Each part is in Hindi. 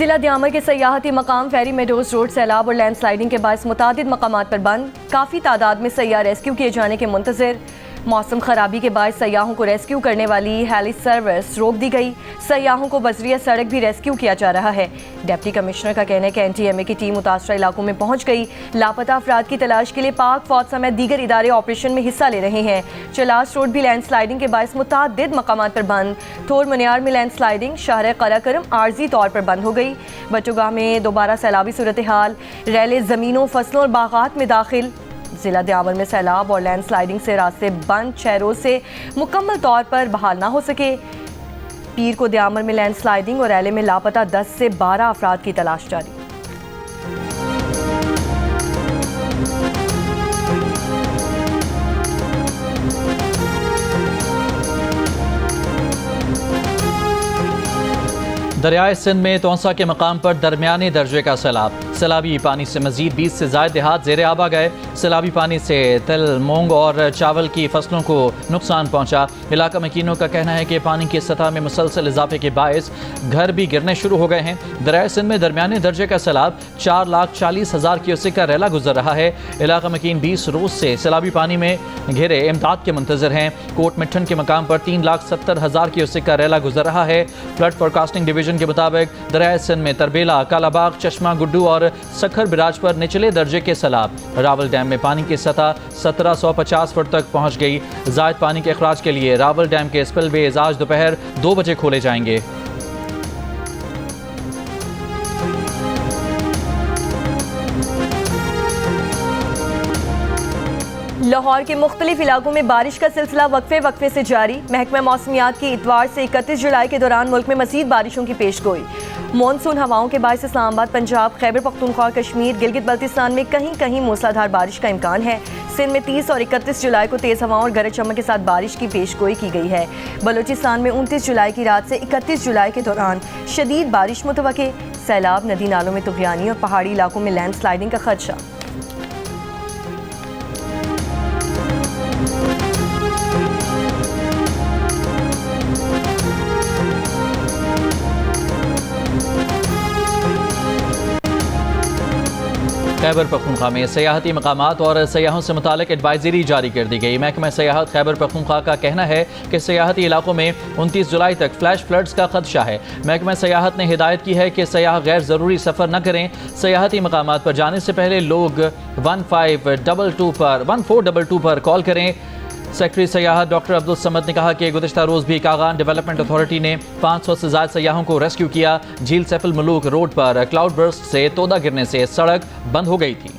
जिला दियामर के सयाहती मकाम फेरी मेडोज रोड सैलाब और लैंडस्लाइडिंग के बायस मुतादिद मकामात पर बंद, काफ़ी तादाद में सयाह रेस्क्यू किए जाने के मुंतज़िर। मौसम खराबी के बाद सयाहों को रेस्क्यू करने वाली हेली सर्विस रोक दी गई। सयाहों को बजरिया सड़क भी रेस्क्यू किया जा रहा है। डिप्टी कमिश्नर का कहना है कि NTMA की टीम मुतासरा इलाकों में पहुंच गई। लापता अफराद की तलाश के लिए पाक फौज समेत दीगर इदारे ऑपरेशन में हिस्सा ले रहे हैं। चलास रोड भी लैंडस्लाइडिंग के बायस मुतादिद मकामात पर बंद। थोर मुनियार में लैंडस्लाइडिंग शाहर कराकरम आर्जी तौर पर बंद हो गई। बच्चोगाह में दोबारा सैलाबी सूरत हाल, रैले ज़मीनों, फसलों और बागात में दाखिल। जिला दियामर में सैलाब और लैंडस्लाइडिंग से रास्ते बंद 6 रोज से मुकम्मल तौर पर बहाल ना हो सके। पीर को दियामर में लैंडस्लाइडिंग और रैले में लापता 10 से 12 अफराद की तलाश जारी। दरियाए सिंध में तौसा के मकाम पर दरमियाने दर्जे का सैलाब। सैलाबी पानी से मजीद 20 से ज़ायद देहात ज़ेरे आबा गए। सैलाबी पानी से तिल, मूंग और चावल की फसलों को नुकसान पहुंचा। इलाका मकीनों का कहना है कि पानी की सतह में मुसलसल इजाफे के बायस घर भी गिरने शुरू हो गए हैं। दरियाए सिंध में दरमियाने दर्जे का सैलाब 4,40,000 क्यूसेक का रैला गुजर रहा है। इलाका मकीन 20 रोज से सैलाबी पानी में घिरे इमदाद के मुंतजर हैं। कोट मिठन के मकाम पर 3,70,000 क्यूसेक का रैला गुजर रहा है। फ्लड फोरकास्टिंग डिवीजन के मुताबिक दरियाए सिंध में तरबेला, कालाबाग, चश्मा, गुड्डू और सखर बिराज पर निचले दर्जे के सैलाब। रावल डैम में पानी की सतह 1750 फुट तक पहुंच गई। जायद पानी के अखराज के लिए रावल डैम के स्पिलवेज आज दोपहर 2 बजे खोले जाएंगे। लाहौर के मुख्तलिफ इलाकों में बारिश का सिलसिला वक्फे से जारी। महकमा मौसमियात की इतवार से 31 जुलाई के दौरान मुल्क में मज़ीद बारिशों की पेशगोई। मानसून हवाओं के बायस इस्लामाबाद, पंजाब, खैबर पख्तूनख्वा और कश्मीर, गिलगित बल्तिस्तान में कहीं कहीं मूसलाधार बारिश का इम्कान है। सिंध में 30 और 31 जुलाई को तेज़ हवाओं और गरज चमक के साथ बारिश की पेशगोई की गई है। बलूचिस्तान में 29 जुलाई की रात से 31 जुलाई के दौरान शदीद बारिश मुतवक्के। सैलाब, नदी नालों में तुग़यानी और पहाड़ी इलाकों में लैंडस्लाइडिंग का खदशा। खैबर पख्तूनख्वा में सयाहती मकामात और सयाहों से मुतालिक एडवाइजरी जारी कर दी गई। महकमा सयाहत खैबर पख्तूनख्वा का कहना है कि सयाहती इलाकों में 29 जुलाई तक फ्लैश फ्लड्स का खदशा है। महकमा सयाहत ने हिदायत की है कि सयाह गैर ज़रूरी सफ़र न करें। सयाहती मकामात पर जाने से पहले लोग 1422 पर कॉल करें। सेक्रेटरी सयाहत डॉक्टर अब्दुल समद ने कहा कि गुज़िश्ता रोज़ भी कागान डेवलपमेंट अथॉरिटी ने 500 से ज़्यादा सयाहों को रेस्क्यू किया। झील सैफुल मुलूक रोड पर क्लाउड बर्स्ट से तोदा गिरने से सड़क बंद हो गई थी।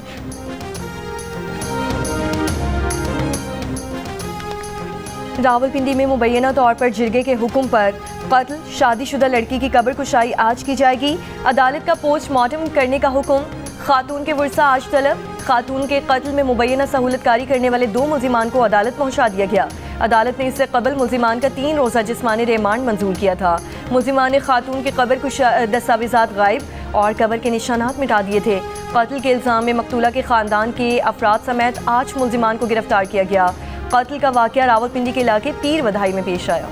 रावलपिंडी में मुबैना तौर पर जिरगे के हुक्म पर कत्ल, शादीशुदा लड़की की कब्र कुशाई आज की जाएगी। अदालत का पोस्टमार्टम करने का हुक्म। खातून के वर्सा आज तलब। खातून के कत्ल में मुबैना सहूलतकारी करने वाले 2 मुल्जिमान को अदालत पहुंचा दिया गया। अदालत ने इससे कबल मुल्जिमान का 3 रोज़ा जिस्मानी रिमांड मंजूर किया था। मुल्जिमान ने खातून के कब्र कुछ दस्तावेजात गायब और कब्र के निशानात मिटा दिए थे। कत्ल के इल्ज़ाम में मकतूला के ख़ानदान के अफराद समेत 8 मुल्जिमान को गिरफ्तार किया गया। कत्ल का वाक़या रावलपिंडी के इलाके पीर वधाई में पेश आया।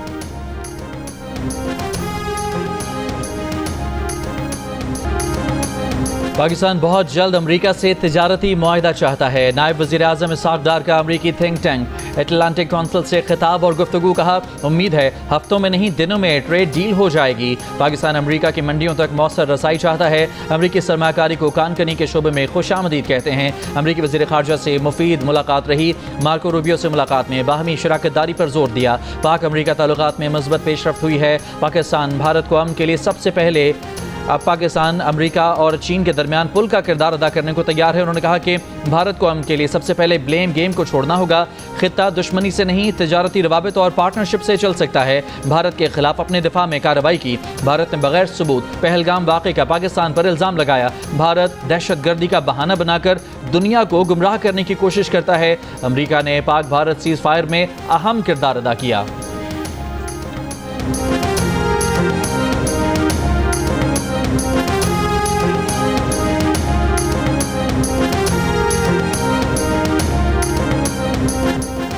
पाकिस्तान बहुत जल्द अमेरिका से तिजारती मुआहिदा चाहता है। नायब वज़ीर आज़म इसहाक़ डार का अमेरिकी थिंक टैंक एटलांटिक काउंसिल से खिताब और गुफ्तगू। कहा, उम्मीद है हफ्तों में नहीं दिनों में ट्रेड डील हो जाएगी। पाकिस्तान अमेरिका की मंडियों तक मौसर रसाई चाहता है। अमेरिकी सरमाकारी को कानकनी के शोबे में खुशामदीद कहते हैं। अमेरिकी वज़ीर ख़ारजा से मुफीद मुलाकात रही। मार्को रूबियो से मुलाकात में बाहमी शराकतदारी पर जोर दिया। पाक अमेरिका ताल्लुकात में मुस्बत पेशरफ्त हुई है। पाकिस्तान भारत को अमन के लिए सबसे पहले अब पाकिस्तान, अमेरिका और चीन के दरमियान पुल का किरदार अदा करने को तैयार है। उन्होंने कहा कि भारत को अमन के लिए सबसे पहले ब्लेम गेम को छोड़ना होगा। खित्ता दुश्मनी से नहीं, तिजारती रवाबित और पार्टनरशिप से चल सकता है। भारत के खिलाफ अपने दिफा में कार्रवाई की। भारत ने बगैर सबूत पहलगाम वाक़े का पाकिस्तान पर इल्ज़ाम लगाया। भारत दहशतगर्दी का बहाना बनाकर दुनिया को गुमराह करने की कोशिश करता है। अमेरिका ने पाक भारत सीज़ फायर में अहम किरदार अदा किया।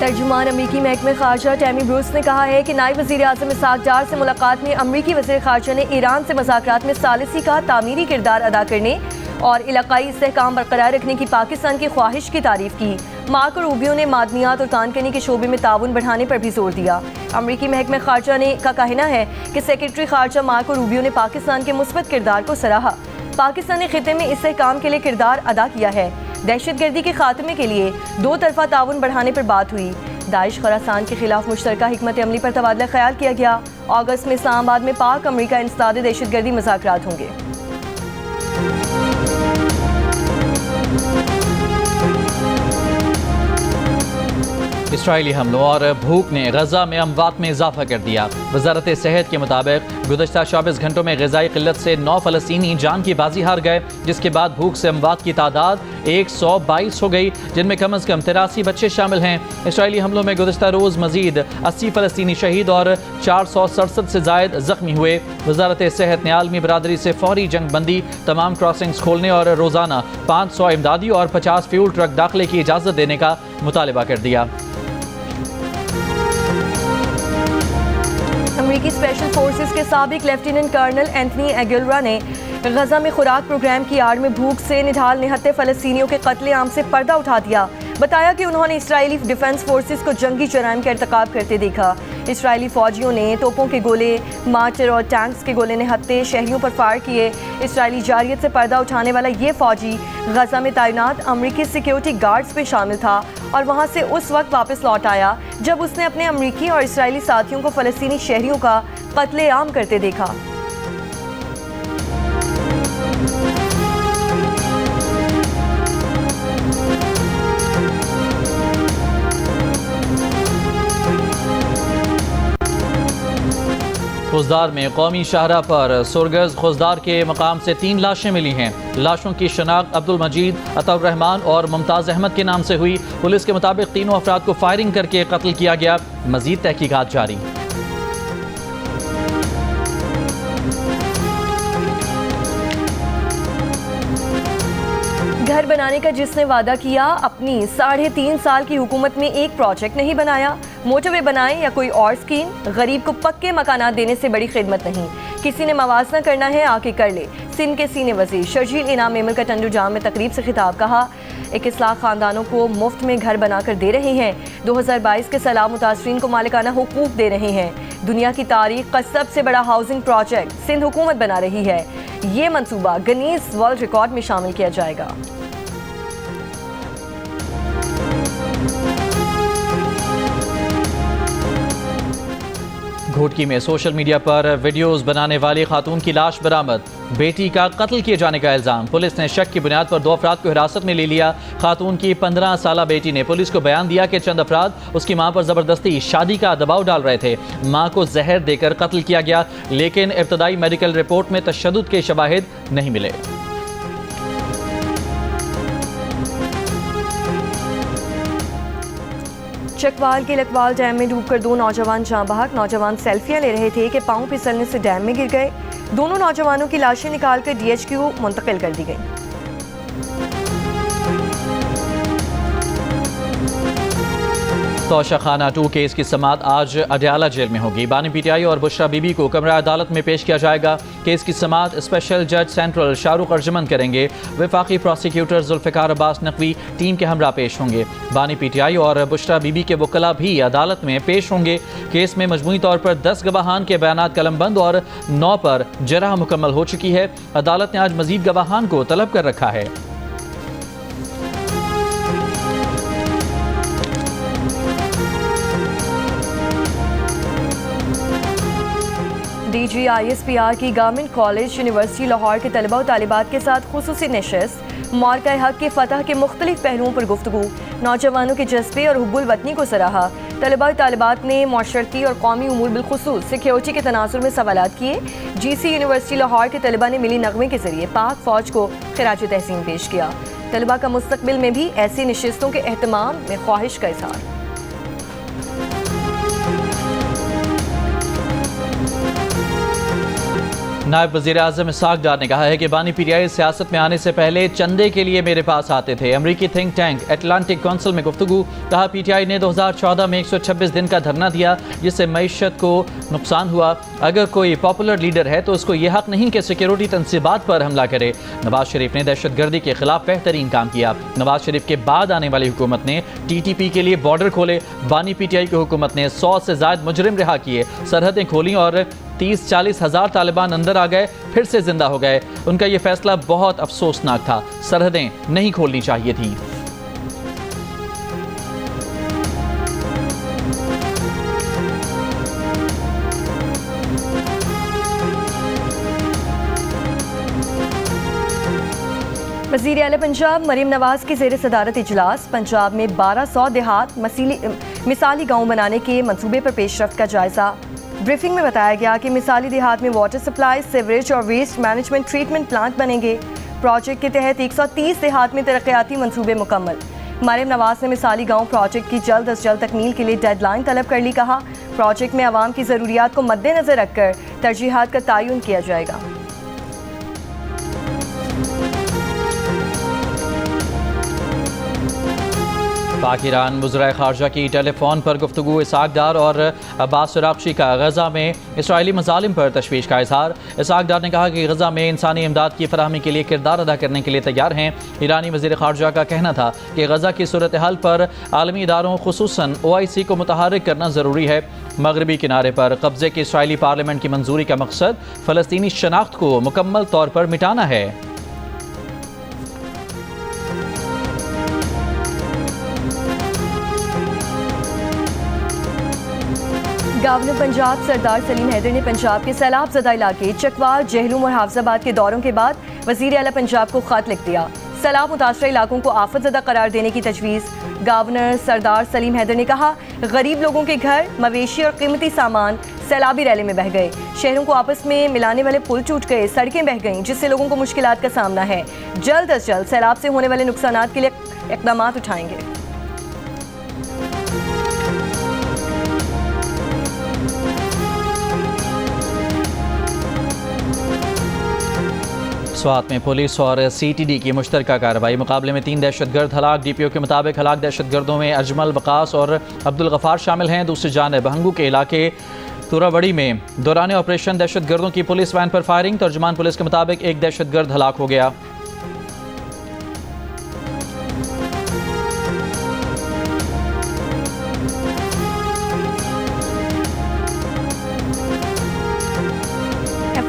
तर्जुमा तर्जुमान अमरीकी महकमे खारजा टैमी ब्रूस ने कहा है कि नायब वज़ीर आज़म इसाक डार से मुलाकात में अमरीकी वज़ीर खारजा ने ईरान से मज़ाकरात में सालिसी का तामीरी किरदार अदा करने और इलाकाई इस्तेहकाम बरकरार रखने की पाकिस्तान की ख्वाहिश की तारीफ की। मार्को रूबियो ने मादनियात और तानकनी के शोबे में ताउन बढ़ाने पर भी जोर दिया। अमरीकी महकमे खारजा ने का कहना है कि सेक्रेटरी खारजा मार्को रूबियो ने पाकिस्तान के मुस्बत किरदार को सराहा। पाकिस्तान ने खिते में इस्तेहकाम के लिए किरदार अदा किया है। दहशतगर्दी के खात्मे के लिए दो तरफा ताउन बढ़ाने पर बात हुई। दाइश खरासान के खिलाफ मुश्तरका हिकमत अमली पर तबादला ख्याल किया गया। अगस्त में इस्लामाबाद में पाक अमरीका इंसदाद दहशतगर्दी मुज़ाकरात होंगे। इसराइली हमलों और भूख ने गजा में अमवात में इजाफा कर दिया। वजारत सेहत के मुताबिक गुज़श्ता 24 घंटों में ग़िज़ाई क़िल्लत से 9 फ़लस्तीनी जान की बाजी हार गए, जिसके बाद भूख से अमवात की तादाद 122 हो गई, जिनमें कम अज़ कम 83 बच्चे शामिल हैं। इसराइली हमलों में गुज़श्ता रोज़ मजीद 80 फ़लस्तीनी शहीद और 467 से ज़ायद ज़ख्मी हुए। वजारत सेहत ने आलमी बरादरी से फौरी जंग बंदी, तमाम क्रॉसिंग्स खोलने और रोज़ाना 500 इमदादी और 50 फ्यूल ट्रक दाखिले की इजाज़त देने का मुतालबा कर दिया। अमरीकी स्पेशल फोर्सेस के साबिक लेफ्टिनेंट कर्नल एंथनी एगुइलरा ने गजा में खुराक प्रोग्राम की आड़ में भूख से निढाल निहत्ते फ़लस्तीनियों के कत्लेआम से पर्दा उठा दिया। बताया कि उन्होंने इसराइली डिफेंस फोर्सेस को जंगी जराइम का इर्तिकाब करते देखा। इसराइली फौजियों ने तोपों के गोले, मार्टर और टैंक्स के गोले निहत्ते शहरियों पर फायर किए। इसराइली जारियत से पर्दा उठाने वाला ये फौजी गजा में तैनात अमरीकी सिक्योरिटी गार्ड्स में शामिल था और वहाँ से उस वक्त वापस लौट आया जब उसने अपने अमरीकी और इसराइली साथियों को फ़लस्तीनी शहरियों का कत्लेआम करते देखा। खुजदार में कौमी शाहरा पर सुरगज खुजदार के मकाम से 3 लाशें मिली हैं। लाशों की शनाख्त अब्दुल मजीद, अताउर रहमान और मुमताज़ अहमद के नाम से हुई। पुलिस के मुताबिक तीनों अफराद को फायरिंग करके कत्ल किया गया। मजीद तहकीकात जारी। घर बनाने का जिसने वादा किया, अपनी 3.5 साल की हुकूमत में एक प्रोजेक्ट नहीं बनाया। मोटरवे बनाए या कोई और स्कीम, गरीब को पक्के मकानात देने से बड़ी खिदमत नहीं। किसी ने मवाजना करना है आके कर ले। सिंध के सीने वजीर शर्जील इनाम मेमर का टंडू जाम में तकरीब से खिताब। कहा 21 लाख खानदानों को मुफ्त में घर बनाकर दे रहे हैं। 2022 के सैलाब मुतासरीन को मालिकाना हुकूक दे रहे हैं। दुनिया की तारीख का सबसे बड़ा हाउसिंग प्रोजेक्ट सिंध हुकूमत बना रही है। ये मंसूबा गिनीज वर्ल्ड रिकॉर्ड में शामिल किया जाएगा। घोटकी में सोशल मीडिया पर वीडियोस बनाने वाली खातून की लाश बरामद। बेटी का कत्ल किए जाने का इल्ज़ाम। पुलिस ने शक की बुनियाद पर 2 अफराद को हिरासत में ले लिया। खातून की 15 साला बेटी ने पुलिस को बयान दिया कि चंद अफराद उसकी मां पर ज़बरदस्ती शादी का दबाव डाल रहे थे। मां को जहर देकर कत्ल किया गया, लेकिन इब्तदाई मेडिकल रिपोर्ट में तशद्दुद के शवाहिद नहीं मिले। चकवाल के लकवाल डैम में डूबकर 2 नौजवान जाँ बहक। नौजवान सेल्फियां ले रहे थे कि पांव फिसलने से डैम में गिर गए। दोनों नौजवानों की लाशें निकालकर DHQ मुंतकिल कर दी गई। तोशा खाना 2 केस की समाअत आज अडयाला जेल में होगी। बानी PTI और बुशरा बीबी को कमरा अदालत में पेश किया जाएगा। केस की समाअत स्पेशल जज सेंट्रल शाहरुख अर्जुमन करेंगे। वफाकी प्रोसिक्यूटर जुल्फ़िकार अब्बास नकवी टीम के हमरा पेश होंगे। बानी PTI और बुशरा बीबी के वकला भी अदालत में पेश होंगे। केस में मजमूई तौर पर 10 गवाहान के बयानात कलमबंद और 9 पर जरह मुकम्मल हो चुकी है। अदालत ने आज मजीद गवाहान को तलब कर रखा है। DG ISPR की गवर्नमेंट कॉलेज यूनिवर्सिटी लाहौर के तलबा और तालिबात के साथ खुसूसी नशिस्त। मार्का हक के फतह के मुख्तलिफ पहलुओं पर गुफ्तगू। नौजवानों के जज्बे और हुब्बुल वतनी को सराहा। तलबा और तालिबात ने माशरती और कौमी उमूर बिलखुसूस सिक्योरिटी के तनाजुर में सवालात किए। GC यूनिवर्सिटी लाहौर के तलबा ने मिली नगमे के जरिए पाक फौज को खिराज तहसीन पेश किया। तलबा का मुस्तकबिल में भी ऐसी नशिस्तों के एहतमाम में ख्वाहिश का इजहार। नायब वज़ीर आज़म इसाक डार ने कहा है कि बानी पीटीआई सियासत में आने से पहले चंदे के लिए मेरे पास आते थे। अमरीकी थिंक टैंक एटलांटिक काउंसिल में गुफ्तगू। कहा पीटीआई ने 2014 में 126 दिन का धरना दिया जिससे मईशत को नुकसान हुआ। अगर कोई पॉपुलर लीडर है तो उसको यह हक नहीं कि सिक्योरिटी तंसीबात पर हमला करे। नवाज शरीफ ने दहशत गर्दी के खिलाफ बेहतरीन काम किया। नवाज शरीफ के बाद आने वाली हुकूमत ने TTP के लिए बॉर्डर खोले। बानी पीटीआई की हुकूमत ने 100 से ज़ायद मुजरिम रिहा किए, सरहदें खोली और 30-40 हज़ार तालिबान अंदर आ गए, फिर से जिंदा हो गए। उनका यह फैसला बहुत अफसोसनाक था। सरहदें नहीं खोलनी चाहिए थी। वज़ीर आला पंजाब मरीम नवाज की ज़ेर सदारत इजलास। पंजाब में 1200 देहात मिसाली गाँव बनाने के मंसूबे पर पेशरफ्त का जायज़ा। ब्रीफिंग में बताया गया कि मिसाली देहात में वाटर सप्लाई, सीवरेज और वेस्ट मैनेजमेंट ट्रीटमेंट प्लांट बनेंगे। प्रोजेक्ट के तहत 130 देहात में तरक्याती मंसूबे मुकम्मल। मरीम नवाज ने मिसाली गाँव प्रोजेक्ट की जल्द अज जल्द तकमील के लिए डेडलाइन तलब कर ली। कहा प्रोजेक्ट में आवाम की ज़रूरियात को मद्देनज़र रखकर तरजीहात का तयन किया जाएगा। पाक ईरान वज़ीर ख़ारजा की टेलीफोन पर गुफ्तगू। इसाक डार और अब्बास सराख्शी का गज़ा में इसराइली मज़ालिम पर तशवीश का इज़हार। इसाक डार ने कहा कि गज़ा में इंसानी इमदाद की फराहमी के लिए किरदार अदा करने के लिए तैयार हैं। ईरानी वज़ीर ख़ारजा का कहना था कि गज़ा की सूरत हाल पर आलमी इदारों खुसूसन OIC को मुतहर्रिक करना ज़रूरी है। मगरबी किनारे पर कब्ज़े की इसराइली पार्लियामेंट की मंजूरी का मकसद फ़लस्तीनी शनाख्त को मुकम्मल तौर पर मिटाना है। गवर्नर पंजाब सरदार सलीम हैदर ने पंजाब के सैलाब ज़दा इलाके चकवाल, जहलूम और हाफजाबाद के दौरों के बाद वज़ीर आला पंजाब को खत लिख दिया। सैलाब मुतासरा इलाकों को आफत ज़दा करार देने की तजवीज़। गवर्नर सरदार सलीम हैदर ने कहा गरीब लोगों के घर, मवेशी और कीमती सामान सैलाबी रैले में बह गए। शहरों को आपस में मिलाने वाले पुल टूट गए, सड़कें बह गईं, जिससे लोगों को मुश्किलात का सामना है। जल्द अज जल्द सैलाब से होने वाले नुकसानात के लिए इक़दाम उठाएंगे। स्वात में पुलिस और CTD की मुश्तरका कार्रवाई। मुकाबले में 3 दहशतगर्द हलाक। DPO के मुताबिक हलाक दहशतगर्दों में अजमल, वकास और अब्दुल गफ़ार शामिल हैं। दूसरी जानिब हंगू के इलाके तुरावड़ी में दौरान ऑपरेशन दहशतगर्दों की पुलिस वैन पर फायरिंग। तर्जुमान पुलिस के मुताबिक एक दहशतगर्द हलाक हो गया।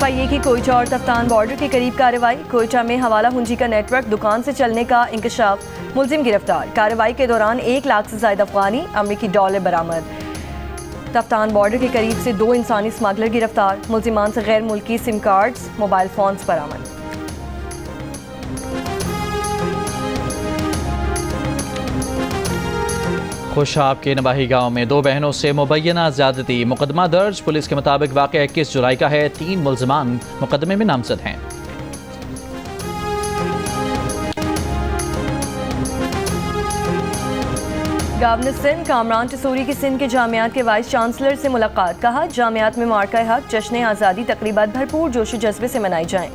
FIA की कोयटा और तफ्तान बॉर्डर के करीब कार्रवाई। कोयटा में हवाला हुंजी का नेटवर्क दुकान से चलने का इंकशाफ। मुलजिम गिरफ्तार। कार्रवाई के दौरान 1 लाख से ज़ायद अफगानी अमरीकी डॉलर बरामद। तफ्तान बॉर्डर के करीब से 2 इंसानी स्मगलर गिरफ्तार। मुलजिमान से गैर मुल्की सिम कार्ड्स, मोबाइल फ़ोन्स बरामद। खुशाब के नवाही गांव में 2 बहनों से मुबैना ज़्यादती। मुकदमा दर्ज। पुलिस के मुताबिक वाक़या 21 जुलाई का है। 3 मुल्ज़िमान मुकदमे में नामज़द हैं। गवर्नर सिंध कामरान टसूरी की सिंध के जामियात के वाइस चांसलर से मुलाकात। कहा जामियात में मार्का हक, जश्न आज़ादी तकरीबात भरपूर जोश जज्बे से मनाई जाएँ।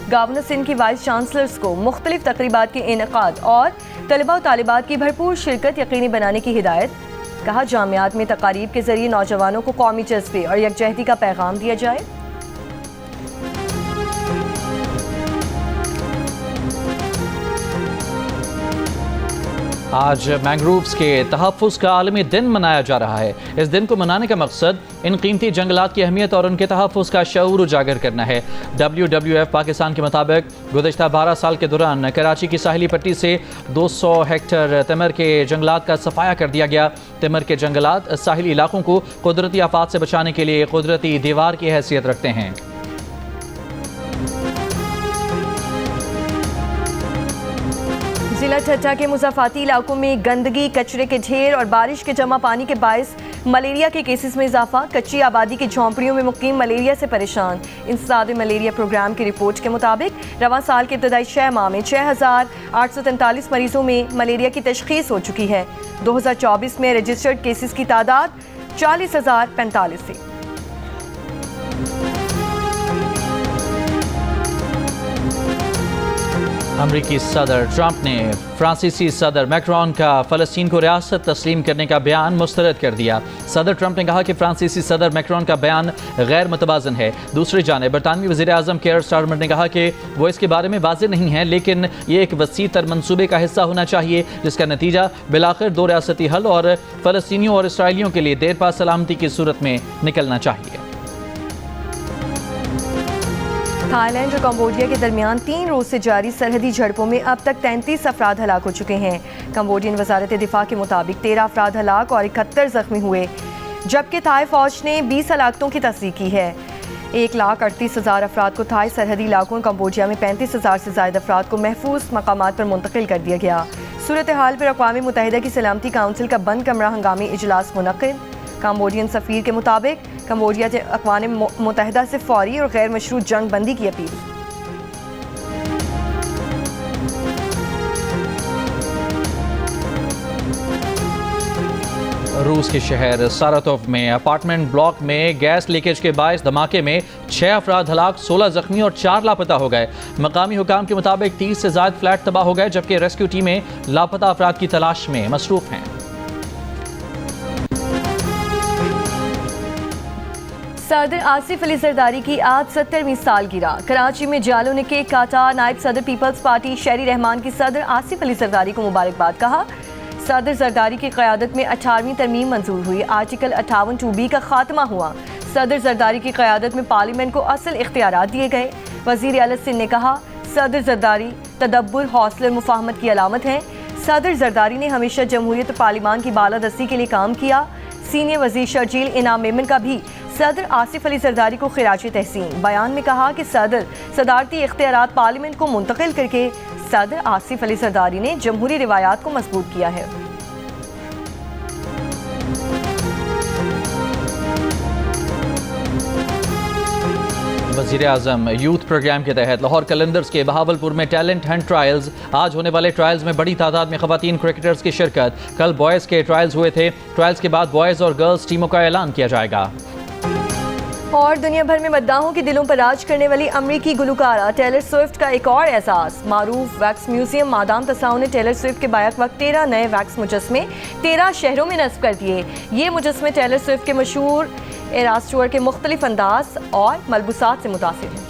गवर्नर सिंध की वाइस चांसलर्स को मुख्तलिफ तकरीबात के इनेकाद और तलबा और तालिबात की भरपूर शिरकत यकीनी बनाने की हिदायत। कहा जामियात में तकारीब के जरिए नौजवानों को कौमी जज्बे और यकजहती का पैगाम दिया जाए। आज मैंग्रोव्स के तहफ़्फ़ुज़ का आलमी दिन मनाया जा रहा है। इस दिन को मनाने का मकसद इन कीमती जंगलात की अहमियत और उनके तहफ़्फ़ुज़ का शऊर उजागर करना है। WWF पाकिस्तान के मुताबिक गुज़श्ता 12 साल के दौरान कराची की साहिली पट्टी से 200 हेक्टेयर तिमर के जंगलात का सफाया कर दिया गया। तिमर के जंगलात साहिली इलाकों को कुदरती आफात से बचाने के लिए कुदरती दीवार की हैसियत रखते हैं। जिला ठट्टा के मुज़ाफ़ाती इलाकों में गंदगी, कचरे के ढेर और बारिश के जमा पानी के बायस मलेरिया के केसेस में इजाफा। कच्ची आबादी की झोंपड़ियों में मुकीम मलेरिया से परेशान। इंसदाद मलेरिया प्रोग्राम की रिपोर्ट के मुताबिक रवां साल के इब्तदाई 6 माह में 6,843 मरीजों में मलेरिया की तशख़ीस हो चुकी है। 2024 में रजिस्टर्ड केसेस की तादाद 40,045 थी। अमरीकी सदर ट्रंप ने फ्रांसीसी सदर मैक्रोन का फ़लस्तीन को रियासत तस्लीम करने का बयान मुस्तरद कर दिया। सदर ट्रंप ने कहा कि फ्रांसीसी सदर मैक्रोन का बयान गैर मुतवाज़न है। दूसरी जानिब बरतानवी वज़ीर आज़म केयर स्टारमर ने कहा कि वो इसके बारे में वाज़ेह नहीं है, लेकिन ये एक वसी तर मनसूबे का हिस्सा होना चाहिए जिसका नतीजा बिलाखिर दो रियासती हल और फ़लस्तीनियों और इसराइलियों के लिए देर पा सलामती की सूरत में निकलना चाहिए। थाईलैंड और कंबोडिया के दरमियान 3 रोज से जारी सरहदी झड़पों में अब तक 33 अफराद हलाक हो चुके हैं। कंबोडियन वजारत दिफा के मुताबिक 13 अफराद हलाक और 71 जख्मी हुए, जबकि थाई फौज ने 20 हलाकतों की तस्दीक की है। 1,38,000 अफराद को थाई सरहदी इलाकों कंबोडिया में 35,000 से ज़ायद अफराद को महफूज मकामात पर मुंतकिल कर दिया गया। सूरत हाल पर अक़वाम मुत्तहिदा की सलामती काउंसिल का बंद कमरा हंगामी इजलास मुनक़िद। कंबोडियन सफ़ीर के मुताबिक कंबोडिया से अक़वाम मुत्तहिदा से फौरी और गैर मशरूत जंग बंदी की अपील। रूस के शहर सारातोव में अपार्टमेंट ब्लॉक में गैस लीकेज के बायस धमाके में 6 अफराद हलाक, 16 जख्मी और 4 लापता हो गए। मकामी हुकाम के मुताबिक 30 से ज़ायद फ्लैट तबाह हो गए, जबकि रेस्क्यू टीमें लापता अफराद की तलाश में मसरूफ हैं। सदर आसिफ अली जरदारी की आज 70वीं सालगिरह। कराची में जालों ने केक काटा। नायब सदर पीपल्स पार्टी शहरी रहमान की सदर आसिफ अली जरदारी को मुबारकबाद कहा। सदर जरदारी की क़यादत में 18वीं तरमीम मंजूर हुई। आर्टिकल 58(2)B का खात्मा हुआ। सदर जरदारी की क़यादत में पार्लियामेंट को असल इख्तियारात दिए गए। वज़ीर आला सिंध ने कहा, सदर जरदारी तदब्बुर, हौसले और मुफाहमत की अलामत हैं। सदर जरदारी ने हमेशा जमहूरियत और पार्लिमान की बालादस्ती के लिए काम किया। सीनियर वज़ीर शर्जील इनाम मेमन का भी सदर आसिफ अली जरदारी को खिराज तहसीन। बयान में कहा कि सदर सदारती इख्तियारात पार्लियामेंट को मुंतकिल करके सदर आसिफ अली जरदारी ने जमहूरी रिवायात को मजबूत किया है। वज़ीर आज़म यूथ प्रोग्राम के तहत लाहौर कलंदर्स के बहावलपुर में टैलेंट हंट ट्रायल्स। आज होने वाले ट्रायल्स में बड़ी तादाद में ख़वातीन क्रिकेटर्स की शिरकत। कल बॉयज़ के ट्रायल्स हुए थे। ट्रायल्स के बाद बॉयज़ और गर्ल्स टीमों का ऐलान किया जाएगा। और दुनिया भर में मद्दाहों के दिलों पर राज करने वाली अमरीकी गुलकारा टेलर स्विफ्ट का एक और एहसास। मारूफ वैक्स म्यूजियम मादाम तसाओं ने टेलर स्विफ्ट के बैक वक्त 13 नए वैक्स मुजस्मे 13 शहरों में नस्ब कर दिए। ये मुजस्मे टेलर स्विफ्ट के मशहूर एरास टूर के मुख्तलिफ अंदाज और मलबूसात से मुतासिर हैं।